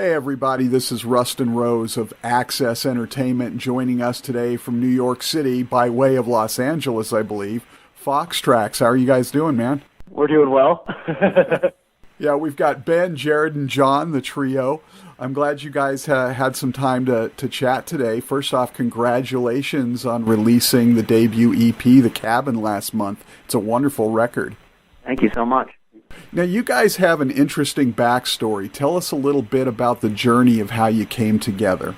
Hey everybody, this is Rustin Rose of Access Entertainment joining us today from New York City by way of Los Angeles, I believe. Foxtrax, how are you guys doing, man? We're doing well. Yeah, we've got Ben, Jared, and Jon, the trio. I'm glad you guys had some time to chat today. First off, congratulations on releasing the debut EP, The Cabin, last month. It's a wonderful record. Thank you so much. Now, you guys have an interesting backstory. Tell us a little bit about the journey of how you came together.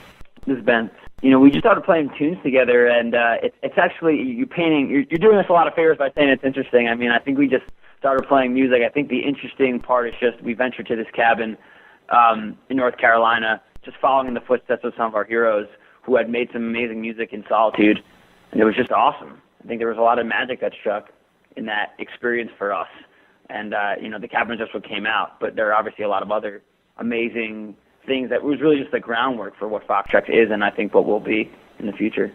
This is Ben. We just started playing tunes together, and it's actually, you're doing us a lot of favors by saying it's interesting. I mean, I think we just started playing music. I think the interesting part is just we ventured to this cabin in North Carolina, just following in the footsteps of some of our heroes who had made some amazing music in solitude, and it was just awesome. I think there was a lot of magic that struck in that experience for us. And, the cabin is just what came out, but there are obviously a lot of other amazing things that was really just the groundwork for what Foxtrax is and I think what will be in the future.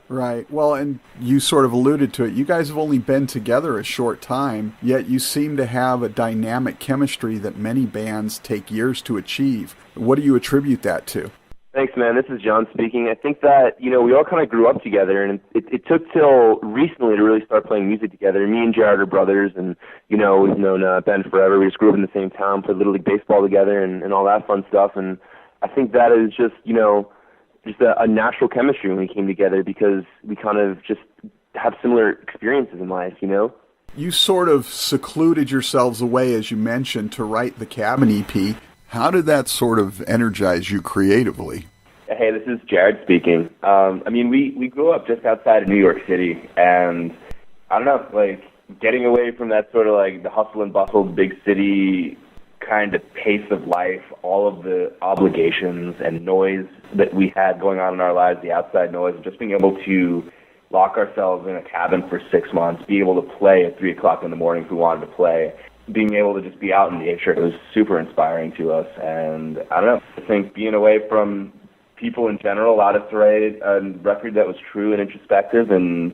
Right. Well, and you sort of alluded to it. You guys have only been together a short time, yet you seem to have a dynamic chemistry that many bands take years to achieve. What do you attribute that to? Thanks, man. This is Jon speaking. I think that, we all kind of grew up together, and it took till recently to really start playing music together. Me and Jared are brothers, and, we've known Ben forever. We just grew up in the same town, played Little League Baseball together, and all that fun stuff. And I think that is just, just a natural chemistry when we came together because we kind of just have similar experiences in life, You sort of secluded yourselves away, as you mentioned, to write the Cabin EP. How did that sort of energize you creatively? Hey, this is Jared speaking. We grew up just outside of New York City, and I don't know, getting away from that sort of the hustle and bustle, big city kind of pace of life, all of the obligations and noise that we had going on in our lives, the outside noise, just being able to lock ourselves in a cabin for 6 months, be able to play at 3 o'clock in the morning if we wanted to play, being able to just be out in nature, it was super inspiring to us. And I don't know, I think being away from people in general allowed us to write a record that was true and introspective and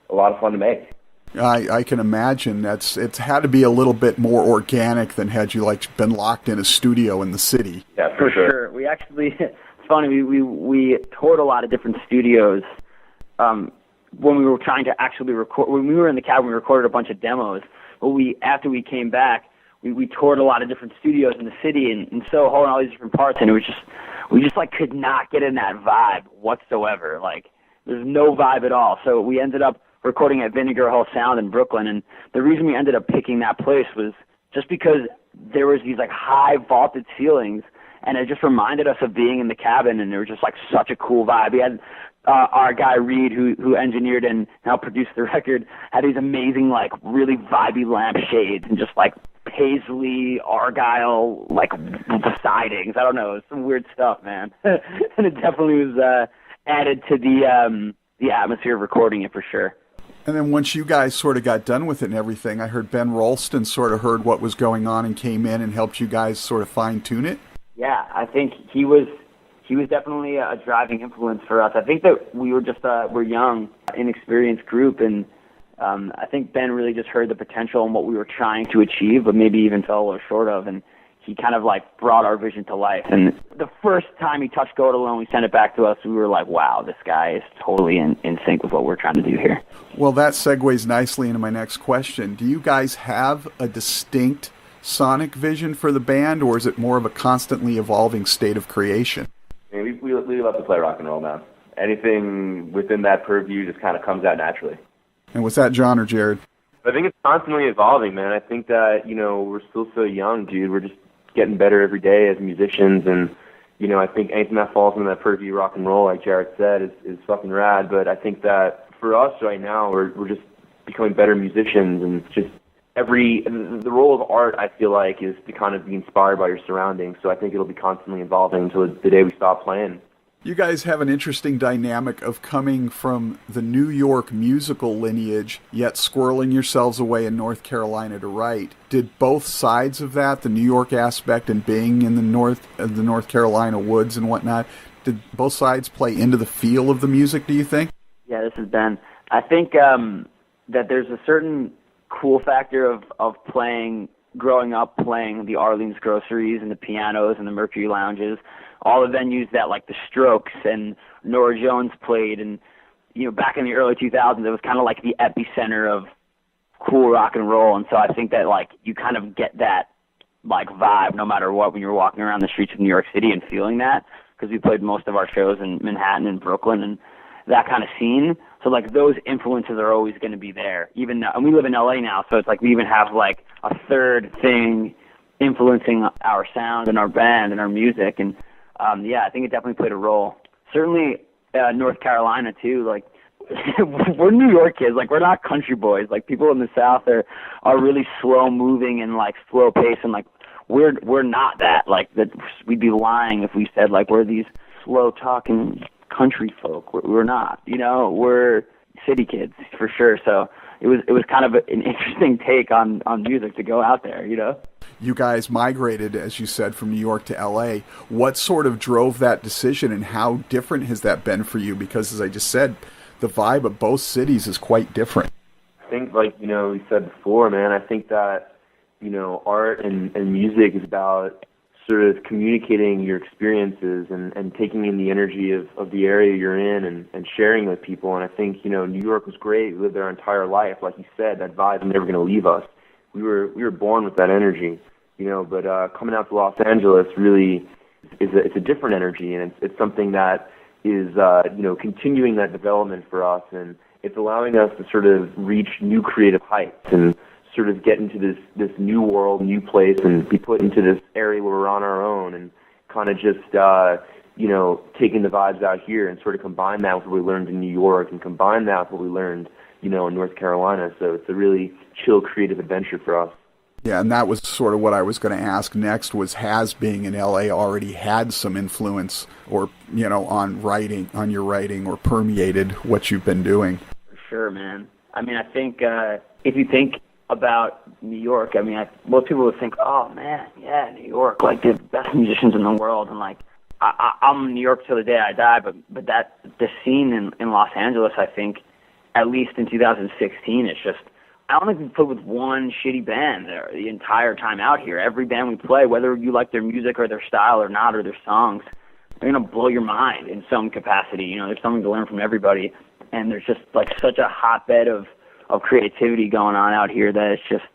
a lot of fun to make. I can imagine it's had to be a little bit more organic than had you been locked in a studio in the city. Yeah, for sure. We actually, it's funny, we toured a lot of different studios when we were trying to actually record. When we were in the cabin, we recorded a bunch of demos. But after we came back, we toured a lot of different studios in the city and Soho and all these different parts, and it was we just could not get in that vibe whatsoever. There's no vibe at all. So we ended up recording at Vinegar Hall Sound in Brooklyn, and the reason we ended up picking that place was just because there was these high vaulted ceilings, and it just reminded us of being in the cabin, and there was just such a cool vibe. We had our guy Reed, who engineered and now produced the record, had these amazing really vibey lampshades and just paisley argyle sidings. I don't know, it's some weird stuff, man. And it definitely was added to the atmosphere of recording it for sure. And then once you guys sort of got done with it and everything, I heard Ben Rolston sort of heard what was going on and came in and helped you guys sort of fine-tune it. Yeah, I think he was definitely a driving influence for us. I think that we were just we're young, inexperienced group, and I think Ben really just heard the potential in what we were trying to achieve, but maybe even fell a little short of, and he kind of brought our vision to life. And the first time he touched Go It Alone, we sent it back to us, we were like, wow, this guy is totally in sync with what we're trying to do here. Well, that segues nicely into my next question. Do you guys have a distinct sonic vision for the band, or is it more of a constantly evolving state of creation? We love to play rock and roll, man. Anything within that purview just kind of comes out naturally. And was that Jon or Jared? I think it's constantly evolving, man. I think that, we're still so young, dude. We're just getting better every day as musicians, and, I think anything that falls into that purview rock and roll, like Jared said, is fucking rad. But I think that for us right now, we're just becoming better musicians, and just the role of art, I feel like, is to kind of be inspired by your surroundings. So I think it'll be constantly evolving until the day we stop playing. You guys have an interesting dynamic of coming from the New York musical lineage, yet squirreling yourselves away in North Carolina to write. Did both sides of that, the New York aspect and being in the North Carolina woods and whatnot, did both sides play into the feel of the music, do you think? Yeah, this is Ben. I think that there's a certain cool factor of playing growing up playing the Arlene's Groceries and the pianos and the Mercury Lounges, all the venues that like the Strokes and Norah Jones played, and back in the early 2000s, it was kind of like the epicenter of cool rock and roll. And so I think that like you kind of get that like vibe no matter what when you're walking around the streets of New York City and feeling that, because we played most of our shows in Manhattan and Brooklyn and that kind of scene. So like those influences are always going to be there. Even now, and we live in LA now, so it's like we even have like a third thing influencing our sound and our band and our music. And yeah, I think it definitely played a role. Certainly North Carolina too. Like we're New York kids. Like we're not country boys. Like people in the South are really slow moving and like slow pace, and like we're not that. Like that we'd be lying if we said like we're these slow talking country folk. We're not. We're city kids for sure. So it was kind of an interesting take on music to go out there. You guys migrated, as you said, from New York to L.A. What sort of drove that decision, and how different has that been for you? Because, as I just said, the vibe of both cities is quite different. I think, like, we said before, man, I think that, art and music is about sort of communicating your experiences and taking in the energy of the area you're in and sharing with people. And I think, New York was great. We lived there our entire life. Like you said, that vibe is never going to leave us. We were born with that energy, but coming out to Los Angeles really it's a different energy, and it's something that is, continuing that development for us, and it's allowing us to sort of reach new creative heights and sort of get into this new world, new place, and be put into this area where we're on our own, and kind of just, taking the vibes out here and sort of combine that with what we learned in New York and combine that with what we learned, in North Carolina. So it's a really chill, creative adventure for us. Yeah, and that was sort of what I was going to ask next, was has being in LA already had some influence or, on your writing, or permeated what you've been doing? For sure, man. I mean, I think if you think about New York, I mean, most people would think, oh, man, yeah, New York, like the best musicians in the world. And like, I'm in New York till the day I die, but the scene in Los Angeles, I think, at least in 2016, it's just, I don't think we played with one shitty band the entire time out here. Every band we play, whether you like their music or their style or not, or their songs, they're going to blow your mind in some capacity. There's something to learn from everybody. And there's just like such a hotbed of creativity going on out here that it's just,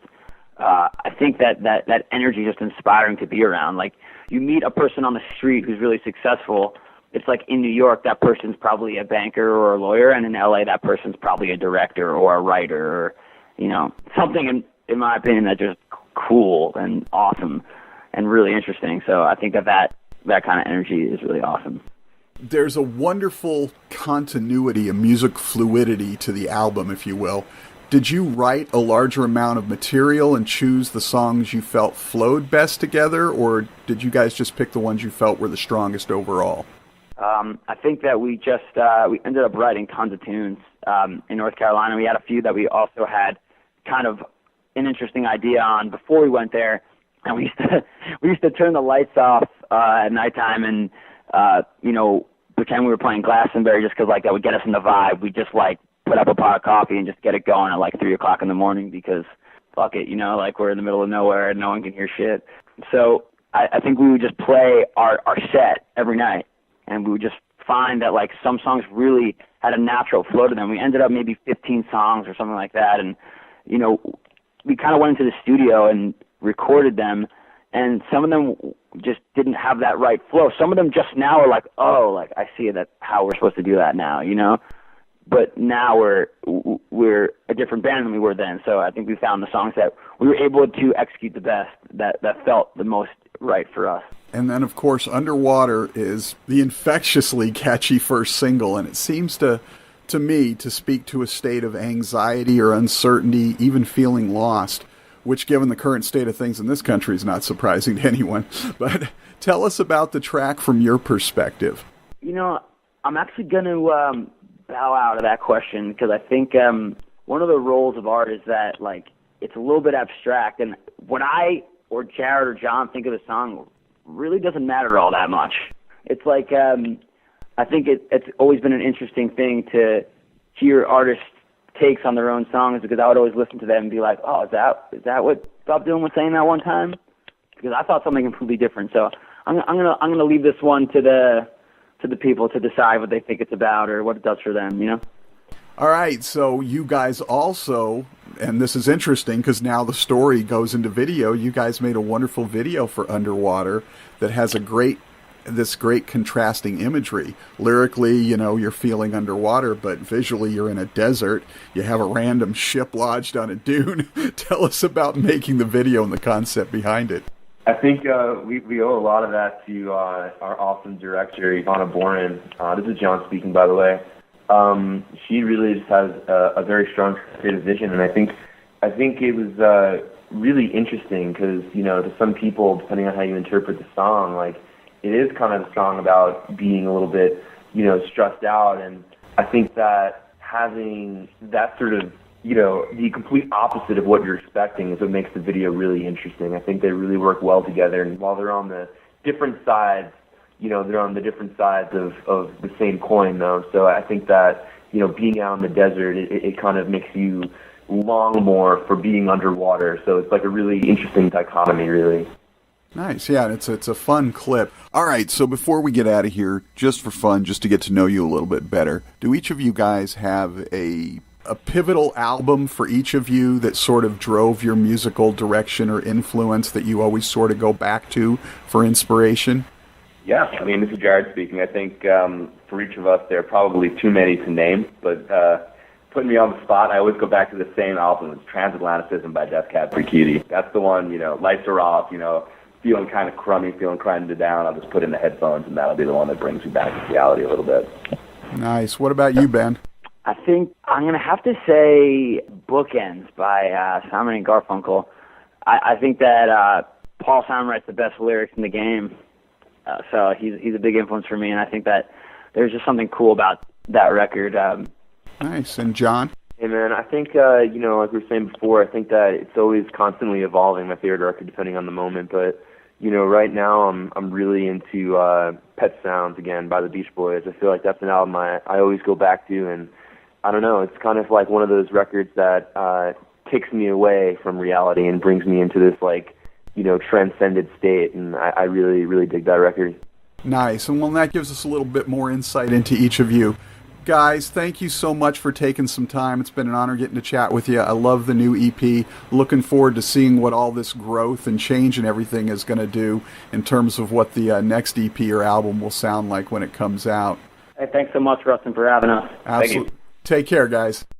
I think that energy is just inspiring to be around. Like you meet a person on the street who's really successful. It's like in New York, that person's probably a banker or a lawyer, and in LA, that person's probably a director or a writer, or, something in my opinion that's just cool and awesome and really interesting. So I think that kind of energy is really awesome. There's a wonderful continuity, a music fluidity to the album, if you will. Did you write a larger amount of material and choose the songs you felt flowed best together, or did you guys just pick the ones you felt were the strongest overall? I think that we ended up writing tons of tunes in North Carolina. We had a few that we also had kind of an interesting idea on before we went there, and we used to turn the lights off at nighttime and pretend we were playing Glastonbury just because like that would get us in the vibe. We just like put up a pot of coffee and just get it going at like 3:00 in the morning because fuck it, like we're in the middle of nowhere and no one can hear shit. So I think we would just play our set every night. And we would just find that, like, some songs really had a natural flow to them. We ended up maybe 15 songs or something like that. And, we kind of went into the studio and recorded them. And some of them just didn't have that right flow. Some of them just now are like, oh, like, I see that how we're supposed to do that now, But now we're a different band than we were then. So I think we found the songs that we were able to execute the best, that felt the most right for us. And then, of course, Underwater is the infectiously catchy first single, and it seems to me to speak to a state of anxiety or uncertainty, even feeling lost, which, given the current state of things in this country, is not surprising to anyone. But tell us about the track from your perspective. I'm actually going to bow out of that question, because I think one of the roles of art is that, like, it's a little bit abstract, and what I or Jared or Jon think of the song really doesn't matter all that much. It's like, I think it's always been an interesting thing to hear artists' takes on their own songs, because I would always listen to them and be like, oh, is that what Bob Dylan was saying that one time? Because I thought something completely different. So I'm gonna leave this one to the people to decide what they think it's about or what it does for them, you know? All right, so you guys also, and this is interesting because now the story goes into video, you guys made a wonderful video for Underwater that has this great contrasting imagery. Lyrically, you're feeling underwater, but visually you're in a desert. You have a random ship lodged on a dune. Tell us about making the video and the concept behind it. I think we owe a lot of that to our awesome director, Ivana Borin. This is Jon speaking, by the way. She really just has a very strong creative vision, and I think it was really interesting because, to some people, depending on how you interpret the song, like, it is kind of a song about being a little bit, stressed out, and I think that having that sort of, the complete opposite of what you're expecting is what makes the video really interesting. I think they really work well together, and while they're on the different sides, they're on the different sides of the same coin, though. So I think that, being out in the desert, it kind of makes you long more for being underwater. So it's like a really interesting dichotomy, really. Nice, yeah, it's a fun clip. All right, so before we get out of here, just for fun, just to get to know you a little bit better, do each of you guys have a pivotal album for each of you that sort of drove your musical direction or influence that you always sort of go back to for inspiration? Yeah, I mean, this is Jared speaking. I think for each of us, there are probably too many to name, but putting me on the spot, I always go back to the same album. It's Transatlanticism by Death Cab for Cutie. That's the one, lights are off, feeling kind of crummy, feeling kind of down. I'll just put in the headphones, and that'll be the one that brings me back to reality a little bit. Nice. What about you, Ben? I think I'm going to have to say Bookends by Simon and Garfunkel. I think that Paul Simon writes the best lyrics in the game, so he's a big influence for me, and I think that there's just something cool about that record. Nice. And John? Hey, man, I think, like we were saying before, I think that it's always constantly evolving, my favorite record, depending on the moment, but right now I'm really into Pet Sounds again by the Beach Boys. I feel like that's an album I always go back to, and I don't know, it's kind of like one of those records that takes me away from reality and brings me into this transcended state, and I really, really dig that record. Nice, and well, that gives us a little bit more insight into each of you. Guys, thank you so much for taking some time. It's been an honor getting to chat with you. I love the new EP. Looking forward to seeing what all this growth and change and everything is going to do in terms of what the next EP or album will sound like when it comes out. Hey, thanks so much, Rustin, for having us. Absolutely. Take care, guys.